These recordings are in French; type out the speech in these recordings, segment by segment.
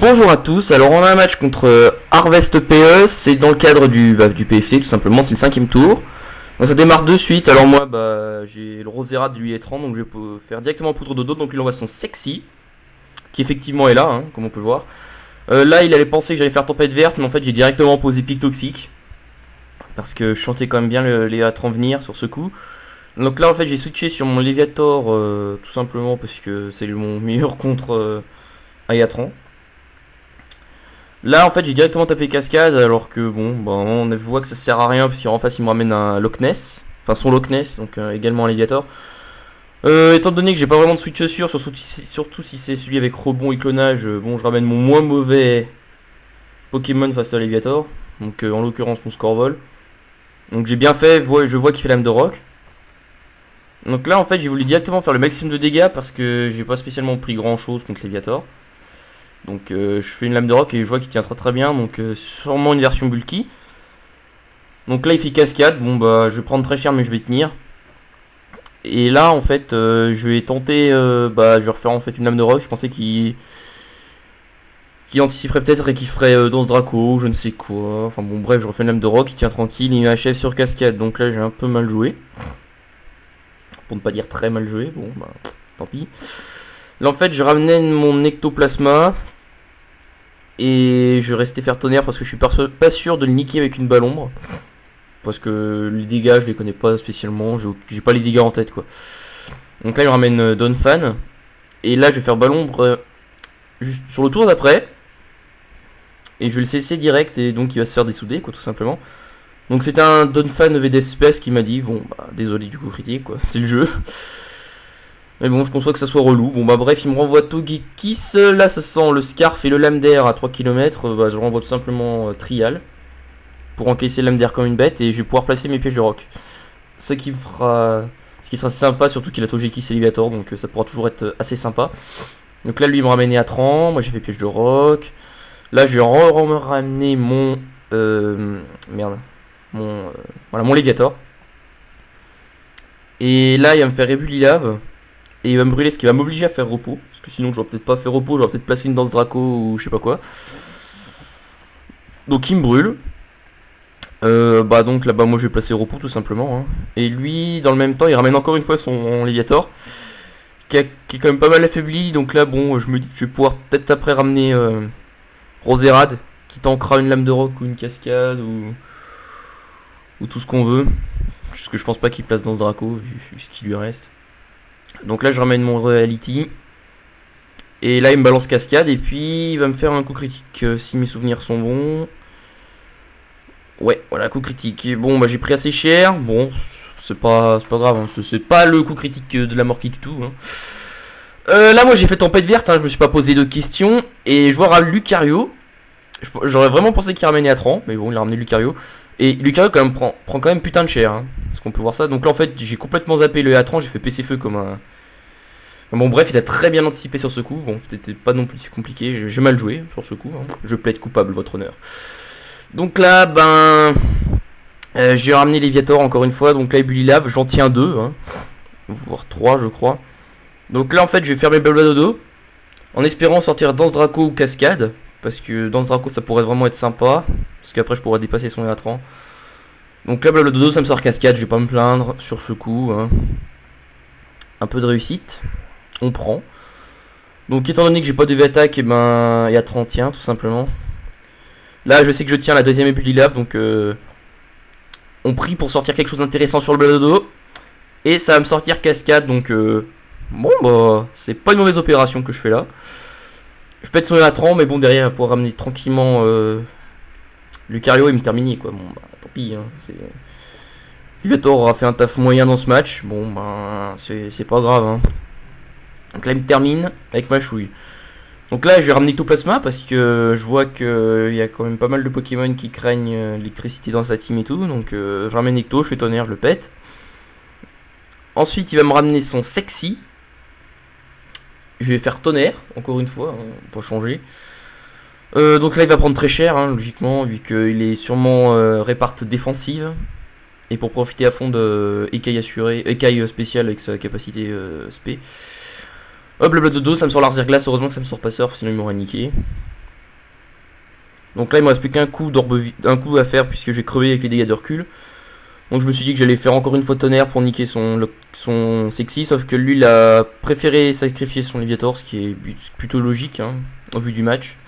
Bonjour à tous, alors on a un match contre Harvest PE, c'est dans le cadre du PFT tout simplement, c'est le 5ème tour. Donc ça démarre de suite, alors moi j'ai le Rosera de lui est 30, donc je vais faire directement poudre dodo, donc lui il envoie son sexy, qui effectivement est là, hein, comme on peut le voir. Là il allait penser que j'allais faire tempête verte, mais en fait j'ai directement posé pic toxique, parce que je chantais quand même bien les A30 venir sur ce coup. Donc là en fait j'ai switché sur mon Léviator, tout simplement parce que c'est mon meilleur contre Ayatran. Là en fait j'ai directement tapé cascade alors que bon on voit que ça sert à rien parce qu'en face il me ramène un Loch Ness, enfin son Loch Ness, donc également un Léviator. Étant donné que j'ai pas vraiment de switch sûr, surtout si c'est celui avec rebond et clonage, bon je ramène mon moins mauvais Pokémon face à Léviator, donc en l'occurrence mon Scorvol. Donc j'ai bien fait, je vois qu'il fait l'âme de roc. Donc là en fait j'ai voulu directement faire le maximum de dégâts parce que j'ai pas spécialement pris grand chose contre Léviator. Donc je fais une lame de roc et je vois qu'il tient très bien, donc sûrement une version bulky. Donc là il fait cascade, bon bah je vais prendre très cher mais je vais tenir. Et là en fait je vais tenter, je vais refaire en fait une lame de roc, je pensais qu'il anticiperait peut-être et qu'il ferait Danse Draco, je ne sais quoi. Enfin bon bref, je refais une lame de roc, il tient tranquille, il m'achève sur cascade, donc là j'ai un peu mal joué. Pour ne pas dire très mal joué, bon bah tant pis. Là en fait je ramenais mon ectoplasma. Et je restais faire tonnerre parce que je suis pas sûr de le niquer avec une balle ombre. Parce que les dégâts je les connais pas spécialement, j'ai pas les dégâts en tête quoi. Donc là il ramène Donphan. Et là je vais faire balle ombre juste sur le tour d'après. Et je vais le cesser direct et donc il va se faire dessouder quoi tout simplement. Donc c'était un Donphan VDF Space qui m'a dit bon bah désolé du coup critique quoi, c'est le jeu. Mais bon, je conçois que ça soit relou. Bon bah bref, il me renvoie Togekiss. Là, ça sent le Scarf et le Lame d'air à 3 km. Je renvoie tout simplement Trial. Pour encaisser le Lame d'air comme une bête. Et je vais pouvoir placer mes pièges de roc. Ce qui sera sympa, surtout qu'il a Togekiss et Léviator. Donc ça pourra toujours être assez sympa. Donc là, lui, il me ramène à 30. Moi, j'ai fait piège de roc. Là, je vais me ramener mon... merde. Mon Léviator. Et là, il va me faire Ébulilave. Et il va me brûler, ce qui va m'obliger à faire repos. Parce que sinon j'aurais peut-être pas fait repos, j'aurais peut-être placé une danse Draco ou je sais pas quoi. Donc il me brûle. Donc là-bas moi je vais placer repos tout simplement. Hein. Et lui, dans le même temps, il ramène encore une fois son Léviator. Qui est quand même pas mal affaibli. Donc là bon, je me dis que je vais pouvoir peut-être après ramener Roserade. Qui tankera une lame de roc ou une cascade ou tout ce qu'on veut. Parce que je pense pas qu'il place danse Draco vu ce qui lui reste. Donc là je ramène mon Reality. Et là il me balance cascade. Et puis il va me faire un coup critique si mes souvenirs sont bons. Ouais voilà, coup critique. Et bon bah j'ai pris assez cher. Bon c'est pas grave hein. C'est pas le coup critique de la mort qui du tout hein. Là moi j'ai fait tempête verte hein. Je me suis pas posé de questions. Et je vois Lucario. J'aurais vraiment pensé qu'il ramenait à 30. Mais bon il a ramené Lucario. Et Lucario quand même prend quand même putain de cher hein. Est-ce qu'on peut voir ça? Donc là en fait j'ai complètement zappé le A30. J'ai fait PC feu comme un... Bon bref, il a très bien anticipé sur ce coup. Bon, c'était pas non plus si compliqué. J'ai mal joué sur ce coup. Hein. Je plaide coupable, votre honneur. Donc là, j'ai ramené Léviator encore une fois. Donc là, Ébulilave, j'en tiens 2. Hein. Voire 3, je crois. Donc là, en fait, je vais faire mes Dodo. En espérant sortir Danse Draco ou Cascade. Parce que Danse Draco, ça pourrait vraiment être sympa. Parce qu'après, je pourrais dépasser son Atran. Donc là, Dodo, ça me sort Cascade. Je vais pas me plaindre sur ce coup. Hein. Un peu de réussite. On prend. Donc étant donné que j'ai pas de V-attaque, et il y a 30 tiens tout simplement. Là je sais que je tiens la deuxième Ébulilave, donc on prie pour sortir quelque chose d'intéressant sur le Bladodo. Et ça va me sortir cascade, donc bon bah c'est pas une mauvaise opération que je fais là. Je pète son A30, mais bon derrière pour ramener tranquillement Lucario et me terminer quoi. Bon bah tant pis hein, Léviator aura fait un taf moyen dans ce match. Bon bah c'est pas grave hein. Donc là il me termine avec ma chouille. Donc là je vais ramener Ectoplasma parce que je vois qu'il y a quand même pas mal de Pokémon qui craignent l'électricité dans sa team et tout. Donc je ramène Ecto, je fais tonnerre, je le pète. Ensuite il va me ramener son sexy. Je vais faire tonnerre, encore une fois, hein, pour changer. Donc là il va prendre très cher hein, logiquement, vu qu'il est sûrement réparte défensive. Et pour profiter à fond de écaille assurée, écaille spéciale avec sa capacité SP. Hop, le Bladodo, ça me sort l'Arzir Glace, heureusement que ça me sort pas Surf, sinon il m'aurait niqué. Donc là il me reste plus qu'un coup un coup à faire puisque j'ai crevé avec les dégâts de recul. Donc je me suis dit que j'allais faire encore une fois tonnerre pour niquer son sexy, sauf que lui il a préféré sacrifier son Léviator, ce qui est plutôt logique hein, au vu du match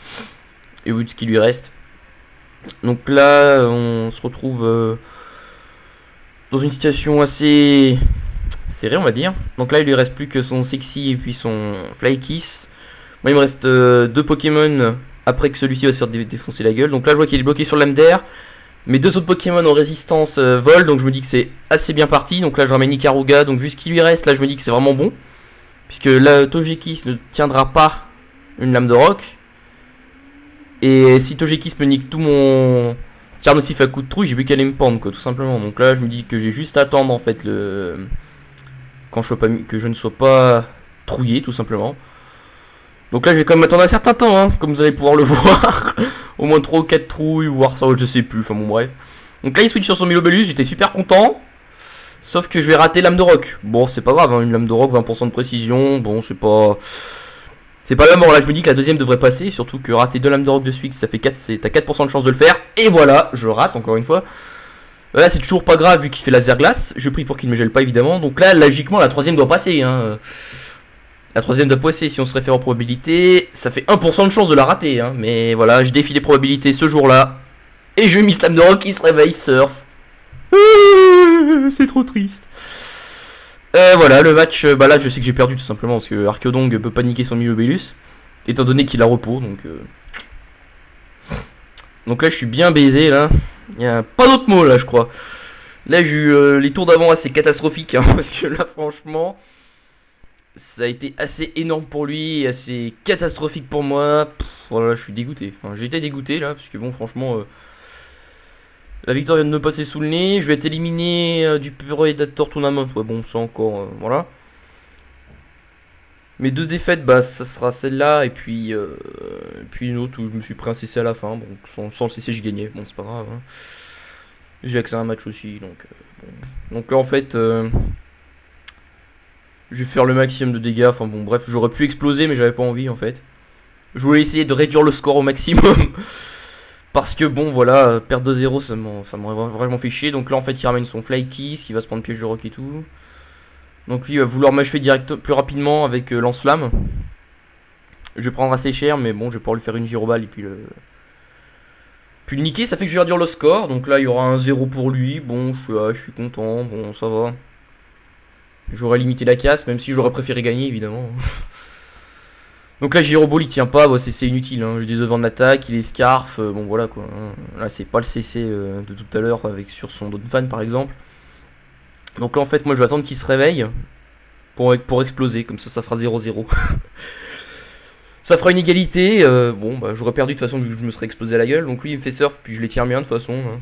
et au vu de ce qui lui reste. Donc là on se retrouve dans une situation assez serrée on va dire. Donc là il lui reste plus que son sexy et puis son fly kiss. Moi il me reste deux Pokémon après que celui-ci va se faire défoncer la gueule. Donc là je vois qu'il est bloqué sur l'âme d'air. Mes deux autres Pokémon en résistance volent, donc je me dis que c'est assez bien parti. Donc là je ramène Ikaruga, donc vu ce qui lui reste, là je me dis que c'est vraiment bon. Puisque là Togekiss ne tiendra pas une lame de roc. Et si Togekiss me nique tout mon Charnocif à coup de trouille, j'ai plus qu'à aller me pendre quoi, tout simplement. Donc là je me dis que j'ai juste à attendre en fait quand que je ne sois pas trouillé tout simplement. Donc là je vais quand même attendre un certain temps hein, comme vous allez pouvoir le voir. Au moins 3 ou 4 trouilles, voire ça, je sais plus, enfin bon bref. Donc là il switch sur son Milobellus, j'étais super content. Sauf que je vais rater l'âme de roc. Bon c'est pas grave, hein, une lame de roc, 20% de précision, bon c'est pas... C'est pas la mort, là je me dis que la deuxième devrait passer. Surtout que rater 2 lames de roc de suite, ça fait 4, t'as 4% de chance de le faire. Et voilà, je rate encore une fois. Là c'est toujours pas grave vu qu'il fait laser glace. Je prie pour qu'il ne me gèle pas évidemment. Donc là logiquement la troisième doit passer hein. La troisième doit passer si on se réfère en probabilité. Ça fait 1% de chance de la rater hein. Mais voilà, je défie les probabilités ce jour-là. Et je mise l'âme de roc qui se réveille, surf. C'est trop triste. Voilà, le match, bah là je sais que j'ai perdu tout simplement parce que Archeodong peut paniquer son Milobellus. Étant donné qu'il a repos, donc là je suis bien baisé là. Il n'y a pas d'autre mot là je crois. Là j'ai eu les tours d'avant assez catastrophiques hein, parce que là franchement ça a été assez énorme pour lui, assez catastrophique pour moi. Voilà, je suis dégoûté. Enfin, j'ai été dégoûté là parce que bon franchement la victoire vient de me passer sous le nez. Je vais être éliminé du Predator Tournament. Ouais bon ça encore voilà. Mes deux défaites, bah ça sera celle-là et puis une autre où je me suis pris un CC à la fin. Bon, sans le CC, je gagnais. Bon, c'est pas grave. Hein. J'ai accès à un match aussi, donc bon. Donc là, en fait, je vais faire le maximum de dégâts. Enfin bon, bref, j'aurais pu exploser, mais j'avais pas envie en fait. Je voulais essayer de réduire le score au maximum. Parce que bon, voilà, perdre 2-0, ça m'aurait vraiment fait chier. Donc là, en fait, il ramène son Fly Kiss, qui va se prendre piège de rock et tout. Donc lui il va vouloir m'achever direct plus rapidement avec lance-flamme. Je vais prendre assez cher mais bon je vais pouvoir lui faire une gyroballe et puis le niquer. Ça fait que je vais réduire le score. Donc là il y aura un 0 pour lui. Bon je suis content, bon ça va. J'aurais limité la casse même si j'aurais préféré gagner évidemment. Donc là Gyroball il tient pas, bon, c'est inutile hein. J'ai des devants d'attaque, il est scarf, bon voilà quoi. Là c'est pas le CC de tout à l'heure avec sur son Donphan par exemple. Donc là en fait moi je vais attendre qu'il se réveille pour exploser, comme ça fera 0-0. Ça fera une égalité, bon bah j'aurais perdu de toute façon vu que je me serais explosé à la gueule. Donc lui il me fait surf puis je les tire bien de toute façon hein.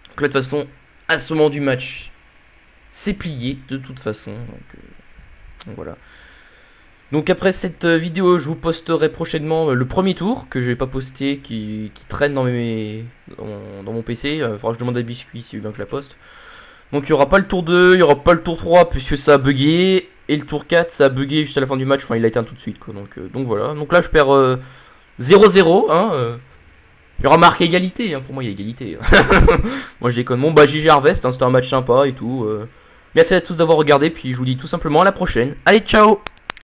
Donc là de toute façon à ce moment du match c'est plié de toute façon donc voilà. Donc après cette vidéo je vous posterai prochainement le premier tour que je vais pas poster qui traîne dans mon PC. Il faudra que je demande à Biscuit si il veut bien que je la poste. Donc il n'y aura pas le tour 2, il n'y aura pas le tour 3 puisque ça a bugué. Et le tour 4 ça a bugué juste à la fin du match, enfin il a éteint tout de suite quoi. Donc voilà, donc là je perds 0-0 hein, il y aura marqué égalité hein. Pour moi il y a égalité. Moi je déconne, bon bah GG Harvest hein, c'était un match sympa et tout. Merci à tous d'avoir regardé puis je vous dis tout simplement à la prochaine. Allez ciao.